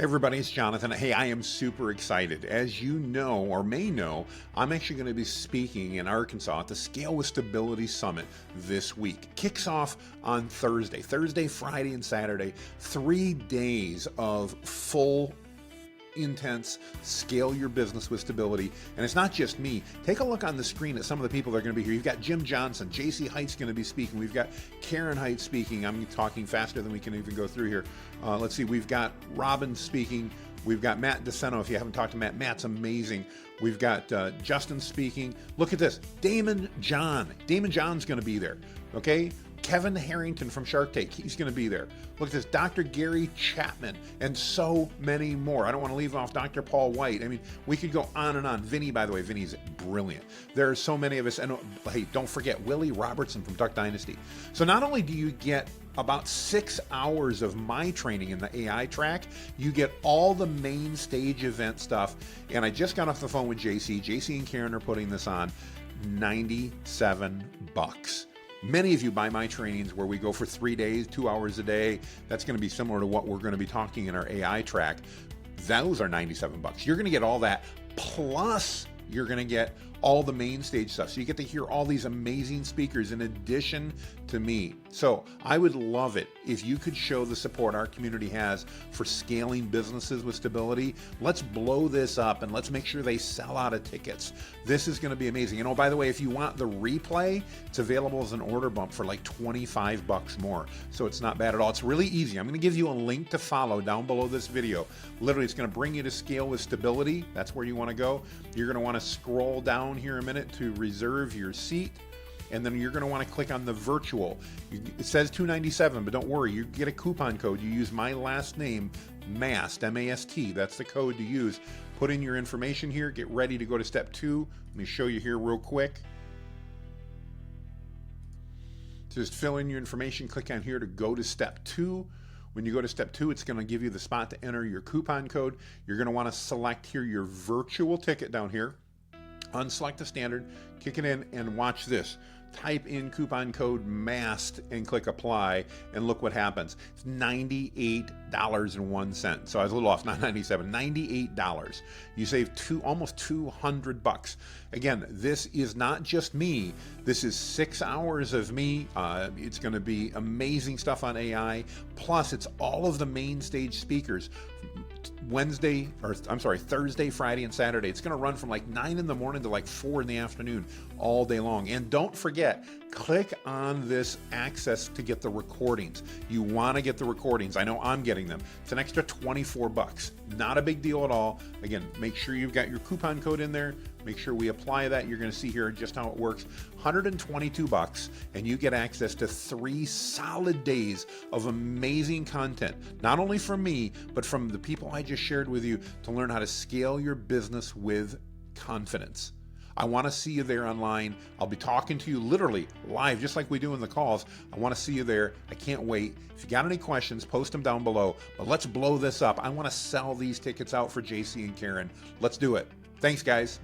Hey everybody, it's Jonathan. Hey, I am super excited. As you know or may know, I'm actually going to be speaking in Arkansas at the Scale with Stability Summit this week. Kicks off on Thursday, Friday, and Saturday. 3 days of full intense scale your business with stability. And it's not just me. Take a look on the screen at some of the people that are going to be here. You've got Jim Johnson, JC Height's going to be speaking. We've got Karen Height speaking. I'm talking faster than we can even go through here. Let's see, we've got Robin speaking. We've got Matt DeSeno. If you haven't talked to Matt, Matt's amazing. We've got Justin speaking. Look at this, Damon John. Damon John's going to be there, okay? Kevin Harrington from Shark Tank, he's going to be there. Look at this, Dr. Gary Chapman, and so many more. I don't want to leave off Dr. Paul White. I mean, we could go on and on. Vinny, by the way, Vinny's brilliant. There are so many of us. And hey, don't forget Willie Robertson from Duck Dynasty. So not only do you get about 6 hours of my training in the AI track, you get all the main stage event stuff. And I just got off the phone with JC. JC and Karen are putting this on. $97. Many of you buy my trainings where we go for 3 days, 2 hours a day. That's going to be similar to what we're going to be talking in our AI track. Those are $97. You're going to get all that, plus you're going to get all the main stage stuff. So you get to hear all these amazing speakers in addition to me. So I would love it if you could show the support our community has for scaling businesses with stability. Let's blow this up and let's make sure they sell out of tickets. This is going to be amazing. You know, by the way, if you want the replay, it's available as an order bump for like $25 more. So it's not bad at all. It's really easy. I'm going to give you a link to follow down below this video. Literally, it's going to bring you to Scale with Stability. That's where you want to go. You're going to want to scroll down here a minute to reserve your seat, and then you're going to want to click on the virtual. It says $297, but don't worry, you get a coupon code. You use my last name, MAST, M-A-S-T. That's the code to use. Put in your information here. Get ready to go to step 2. Let me show you here real quick. Just fill in your information. Click on here to go to step 2. When you go to step 2, it's going to give you the spot to enter your coupon code. You're going to want to select here your virtual ticket down here. Unselect the standard, kick it in, and watch this. Type in coupon code MAST and click apply, and look what happens. It's $98.01. So I was a little off, not $97, $98. You save almost $200. Again, this is not just me. This is 6 hours of me. It's going to be amazing stuff on AI. Plus, it's all of the main stage speakers. Thursday, Friday, and Saturday. It's going to run from like 9 in the morning to like 4 in the afternoon all day long. And don't forget, click on this access to get the recordings. You want to get the recordings. I know I'm getting them. It's an extra $24. Not a big deal at all. Again, make sure you've got your coupon code in there. Make sure we apply that. You're going to see here just how it works. $122, and you get access to 3 solid days of amazing content, not only from me, but from the people I just shared with you, to learn how to scale your business with confidence. I want to see you there online. I'll be talking to you literally live, just like we do in the calls. I want to see you there. I can't wait. If you got any questions, post them down below. But let's blow this up. I want to sell these tickets out for JC and Karen. Let's do it. Thanks, guys.